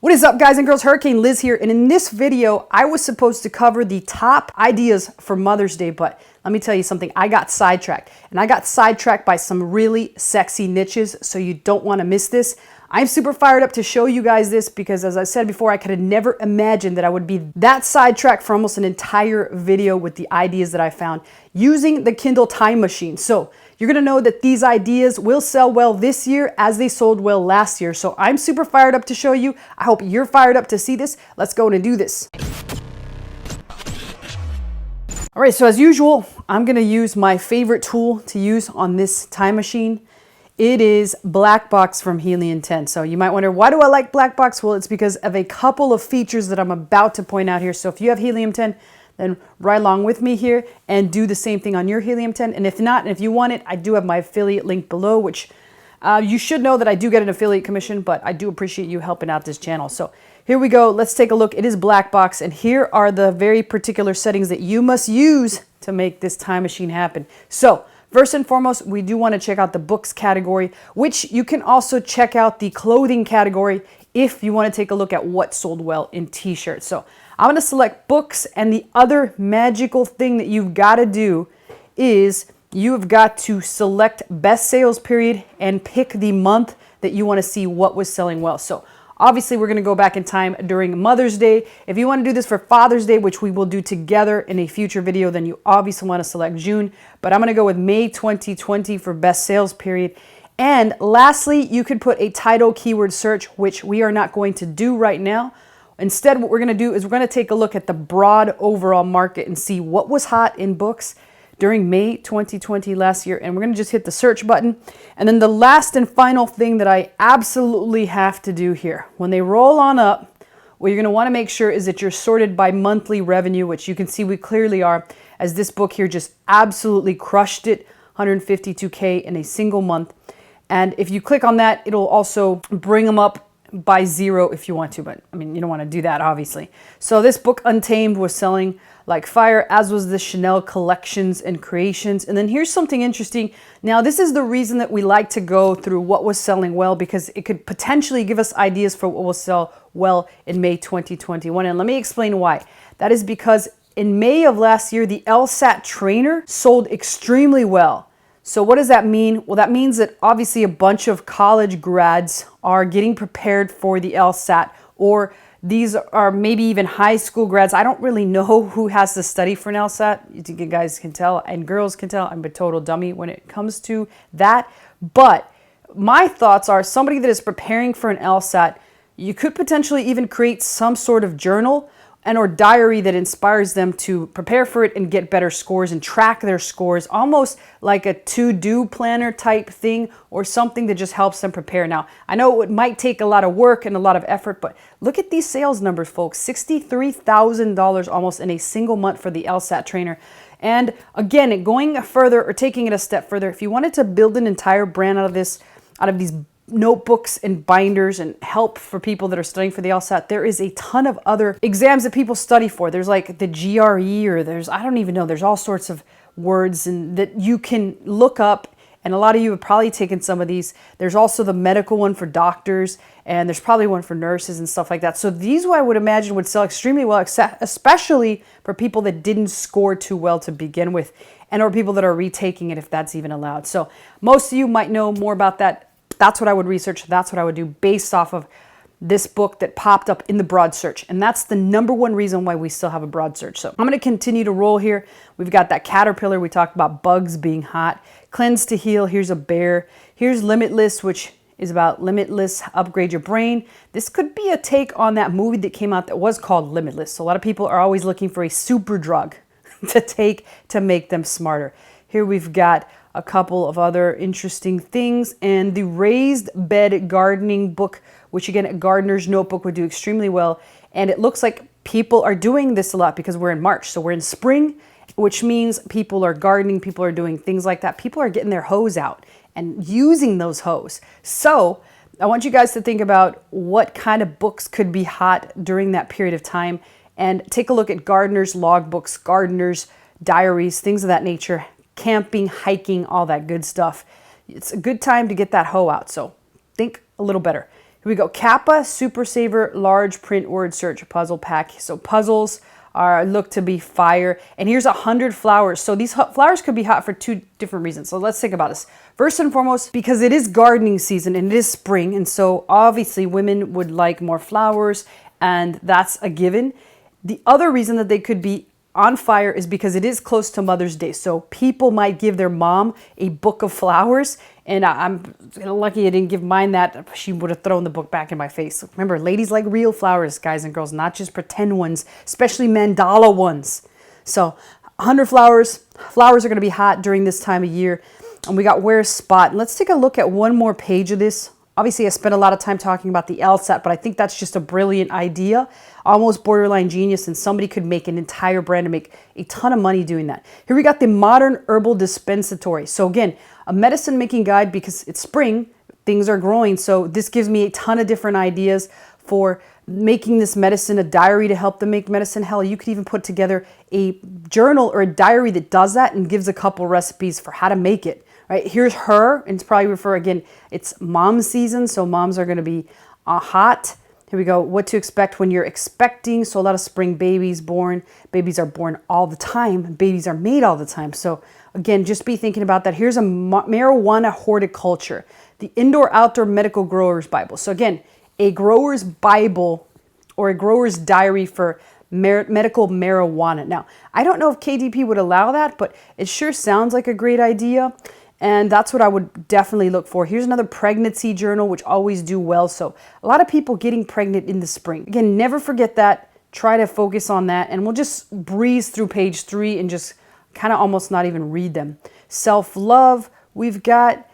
What is up, guys and girls? Hurricane Liz here, and in this video I was supposed to cover the top ideas for Mother's Day, but let me tell you something, I got sidetracked, and I got sidetracked by some really sexy niches, so you don't want to miss this. I'm super fired up to show you guys this because, as I said before, I could have never imagined that I would be that sidetracked for almost an entire video with the ideas that I found using the Kindle time machine. So you're gonna know that these ideas will sell well this year as they sold well last year. So I'm super fired up to show you. I hope you're fired up to see this. Let's go and do this. All right, so as usual, I'm gonna use my favorite tool to use on this time machine. It is Black Box from Helium 10. So you might wonder, why do I like Black Box? Well, it's because of a couple of features that I'm about to point out here. So if you have Helium 10, then ride along with me here and do the same thing on your Helium 10. And if not, and if you want it, I do have my affiliate link below, which you should know that I do get an affiliate commission, but I do appreciate you helping out this channel. So here we go. Let's take a look. It is Black Box, and here are the very particular settings that you must use to make this time machine happen. So first and foremost, we do want to check out the books category, which you can also check out the clothing category if you want to take a look at what sold well in t-shirts. So I'm going to select books, and the other magical thing that you've got to do is you've got to select best sales period and pick the month that you want to see what was selling well. So obviously we're going to go back in time during Mother's Day. If you want to do this for Father's Day, which we will do together in a future video, then you obviously want to select June. But I'm going to go with May 2020 for best sales period. And lastly, you could put a title keyword search, which we are not going to do right now. Instead, what we're going to do is we're going to take a look at the broad overall market and see what was hot in books during May 2020 last year. And we're going to just hit the search button. And then the last and final thing that I absolutely have to do here, when they roll on up, what you're going to want to make sure is that you're sorted by monthly revenue, which you can see we clearly are, as this book here just absolutely crushed it, 152K in a single month. And if you click on that, it'll also bring them up by 0 if you want to, but I mean, you don't want to do that, obviously. So this book, Untamed, was selling like fire, as was the Chanel collections and creations. And then here's something interesting. Now, this is the reason that we like to go through what was selling well, because it could potentially give us ideas for what will sell well in May 2021. And let me explain why. That is because in May of last year, the LSAT trainer sold extremely well. So what does that mean? Well, that means that obviously a bunch of college grads are getting prepared for the LSAT, or these are maybe even high school grads. I don't really know who has to study for an LSAT. You guys can tell, and girls can tell, I'm a total dummy when it comes to that. But my thoughts are, somebody that is preparing for an LSAT, you could potentially even create some sort of journal and or diary that inspires them to prepare for it and get better scores and track their scores, almost like a to-do planner type thing, or something that just helps them prepare. Now, I know it might take a lot of work and a lot of effort, but look at these sales numbers, folks. $63,000 almost in a single month for the LSAT trainer. And again, going further or taking it a step further, if you wanted to build an entire brand out of these notebooks and binders and help for people that are studying for the LSAT, there is a ton of other exams that people study for. There's like the GRE, or I don't even know, there's all sorts of words and that you can look up, and a lot of you have probably taken some of these. There's also the medical one for doctors, and there's probably one for nurses and stuff like that. So these, I would imagine, would sell extremely well, especially for people that didn't score too well to begin with, and or people that are retaking it, if that's even allowed. So most of you might know more about that. That's what I would research. That's what I would do based off of this book that popped up in the broad search. And that's the #1 reason why we still have a broad search. So I'm going to continue to roll here. We've got that caterpillar. We talked about bugs being hot. Cleanse to heal. Here's a bear. Here's Limitless, which is about limitless, upgrade your brain. This could be a take on that movie that came out that was called Limitless. So a lot of people are always looking for a super drug to take to make them smarter. Here we've got a couple of other interesting things, and the raised bed gardening book, which again, a gardener's notebook would do extremely well. And it looks like people are doing this a lot because we're in March. So we're in spring, which means people are gardening, people are doing things like that. People are getting their hose out and using those hose. So I want you guys to think about what kind of books could be hot during that period of time, and take a look at gardeners' logbooks, gardeners' diaries, things of that nature. Camping, hiking, all that good stuff. It's a good time to get that hoe out. So think a little better. Here we go. Kappa Super Saver Large Print Word Search Puzzle Pack. So puzzles are look to be fire. And here's 100 flowers. So these flowers could be hot for two different reasons. So let's think about this. First and foremost, because it is gardening season and it is spring. And so obviously women would like more flowers, and that's a given. The other reason that they could be on fire is because it is close to Mother's Day. So people might give their mom a book of flowers. And I'm lucky I didn't give mine that. She would have thrown the book back in my face. Remember, ladies like real flowers, guys and girls, not just pretend ones, especially mandala ones. So 100 flowers. Flowers are going to be hot during this time of year. And we got Where's Spot. Let's take a look at one more page of this. Obviously, I spent a lot of time talking about the LSAT, but I think that's just a brilliant idea, almost borderline genius, and somebody could make an entire brand and make a ton of money doing that. Here we got the Modern Herbal Dispensatory. So again, a medicine making guide because it's spring, things are growing. So this gives me a ton of different ideas for making this medicine, a diary to help them make medicine. Hell, you could even put together a journal or a diary that does that and gives a couple recipes for how to make it. Right, here's her, and it's probably for, again, it's mom season, so moms are going to be hot. Here we go, what to expect when you're expecting. So a lot of spring babies born. Babies are born all the time. Babies are made all the time. So again, just be thinking about that. Here's a marijuana horticulture, the Indoor-Outdoor Medical Growers Bible. So again, a grower's Bible or a grower's diary for medical marijuana. Now, I don't know if KDP would allow that, but it sure sounds like a great idea. And that's what I would definitely look for. Here's another pregnancy journal, which always do well. So a lot of people getting pregnant in the spring. Again, never forget that. Try to focus on that. And we'll just breeze through page 3 and just kind of almost not even read them. Self-love we've got.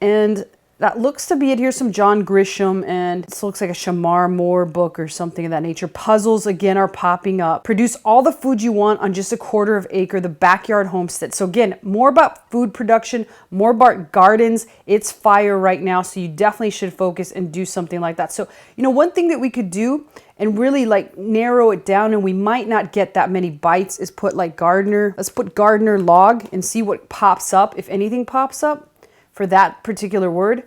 And that looks to be it. Here's some John Grisham, and this looks like a Shamar Moore book or something of that nature. Puzzles, again, are popping up. Produce all the food you want on just a quarter of acre, the backyard homestead. So again, more about food production, more about gardens. It's fire right now, so you definitely should focus and do something like that. So, you know, one thing that we could do and really like narrow it down, and we might not get that many bites, is put like gardener. Let's put gardener log and see what pops up, if anything pops up for that particular word.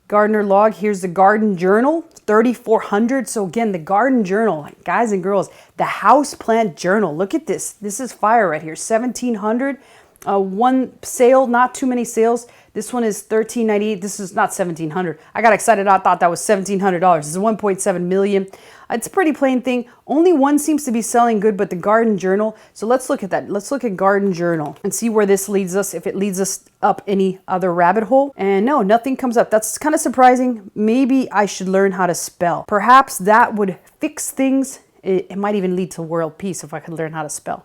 Gardener log. Here's the garden journal, 3,400. So again, the garden journal, guys and girls, the house plant journal. Look at this. This is fire right here. 1,700. One sale, not too many sales. This one is $13.98. This is not $1,700. I got excited. I thought that was $1,700. This is $1.7 million. It's a pretty plain thing. Only one seems to be selling good, but the garden journal. So let's look at that. Let's look at garden journal and see where this leads us, if it leads us up any other rabbit hole. And no, nothing comes up. That's kind of surprising. Maybe I should learn how to spell. Perhaps that would fix things. It might even lead to world peace if I could learn how to spell.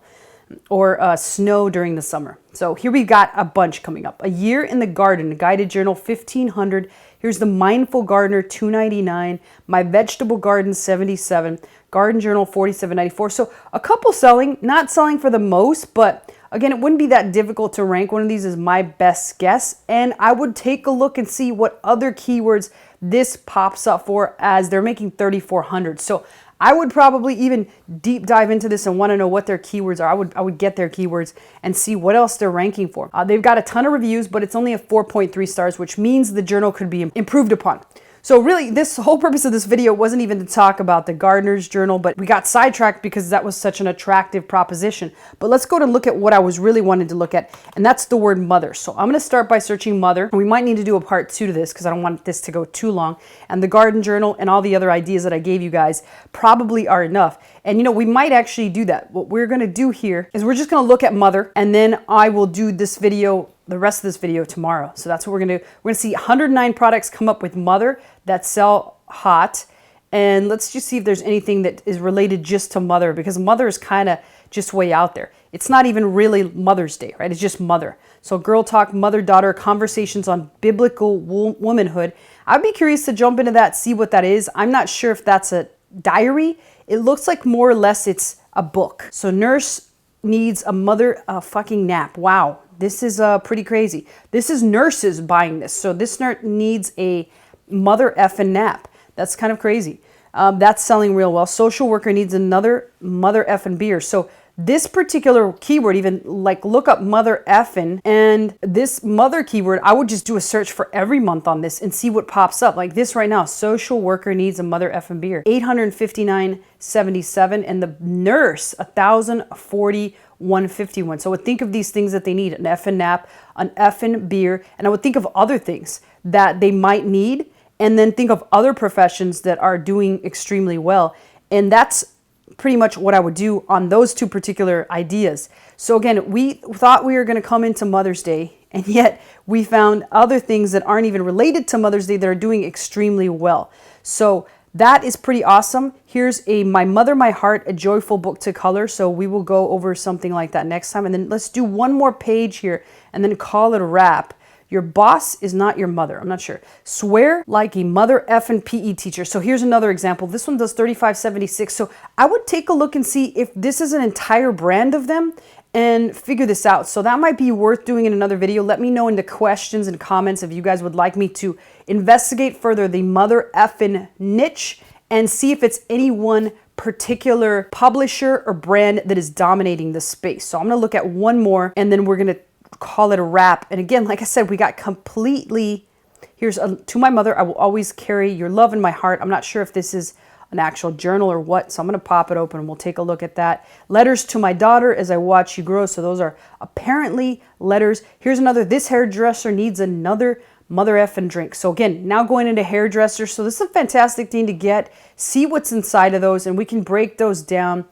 Or snow during the summer. So here we got a bunch coming up. A Year in the Garden, guided journal, 1,500. Here's the Mindful Gardener, $2.99. My Vegetable Garden, $77. Garden Journal, $47.94. So a couple selling, not selling for the most, but again, it wouldn't be that difficult to rank one of these as my best guess. And I would take a look and see what other keywords this pops up for, as they're making 3,400. So I would probably even deep dive into this and want to know what their keywords are. I would get their keywords and see what else they're ranking for. They've got a ton of reviews, but it's only a 4.3 stars, which means the journal could be improved upon. So really, this whole purpose of this video wasn't even to talk about the Gardener's Journal, but we got sidetracked because that was such an attractive proposition. But let's go to look at what I was really wanting to look at, and that's the word mother. So I'm going to start by searching mother, and we might need to do a part 2 to this because I don't want this to go too long. And the Garden Journal and all the other ideas that I gave you guys probably are enough. And you know, we might actually do that. What we're going to do here is we're just going to look at mother, and then I will do this video, the rest of this video, tomorrow. So that's what we're going to do. We're going to see 109 products come up with mother that sell hot. And let's just see if there's anything that is related just to mother, because mother is kind of just way out there. It's not even really Mother's Day, right? It's just mother. So Girl Talk, Mother-Daughter, Conversations on Biblical Womanhood. I'd be curious to jump into that, see what that is. I'm not sure if that's a diary. It looks like more or less it's a book. So nurse needs a mother fucking nap. Wow. This is pretty crazy. This is nurses buying this. So this nurse needs a mother effing nap. That's kind of crazy. That's selling real well. Social worker needs another mother effing beer. So this particular keyword, even like look up mother effin, and this mother keyword, I would just do a search for every month on this and see what pops up. Like this right now, social worker needs a mother effin beer, $859.77, and the nurse $1,040.151. So I would think of these things that they need: an effin nap, an effin beer, and I would think of other things that they might need, and then think of other professions that are doing extremely well. And that's pretty much what I would do on those two particular ideas. So again, we thought we were going to come into Mother's Day, and yet we found other things that aren't even related to Mother's Day that are doing extremely well. So that is pretty awesome. Here's a My Mother, My Heart, a joyful book to color. So we will go over something like that next time. And then let's do one more page here and then call it a wrap. Your boss is not your mother. I'm not sure. Swear like a mother effing PE teacher. So here's another example. This one does $35.76. So I would take a look and see if this is an entire brand of them and figure this out. So that might be worth doing in another video. Let me know in the questions and comments if you guys would like me to investigate further the mother effing niche and see if it's any one particular publisher or brand that is dominating the space. So I'm going to look at one more and then we're going to call it a wrap. And again, like I said, we got completely, here's to my mother, I will always carry your love in my heart. I'm not sure if this is an actual journal or what, so I'm going to pop it open and we'll take a look at that. Letters to my daughter as I watch you grow. So those are apparently letters. Here's another, this hairdresser needs another mother effing drink. So again, now going into hairdressers. So this is a fantastic thing to get, see what's inside of those, and we can break those down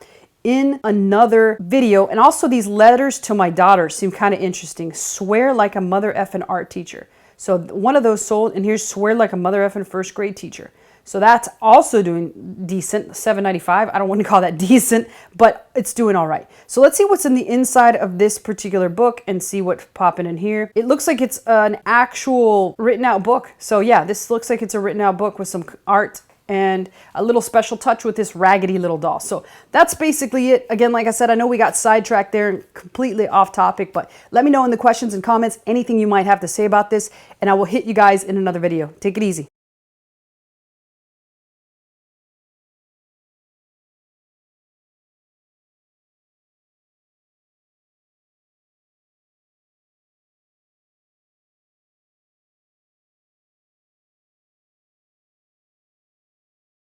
in another video. And also these letters to my daughter seem kind of interesting. Swear like a mother effing art teacher. So one of those sold, and here's swear like a mother effing first grade teacher. So that's also doing decent, $7.95. I don't want to call that decent, but it's doing all right. So let's see what's in the inside of this particular book and see what's popping in here. It looks like it's an actual written out book. So yeah, this looks like it's a written out book with some art and a little special touch with this raggedy little doll. So that's basically it. Again, like I said, I know we got sidetracked there and completely off topic, but let me know in the questions and comments anything you might have to say about this, and I will hit you guys in another video. Take it easy.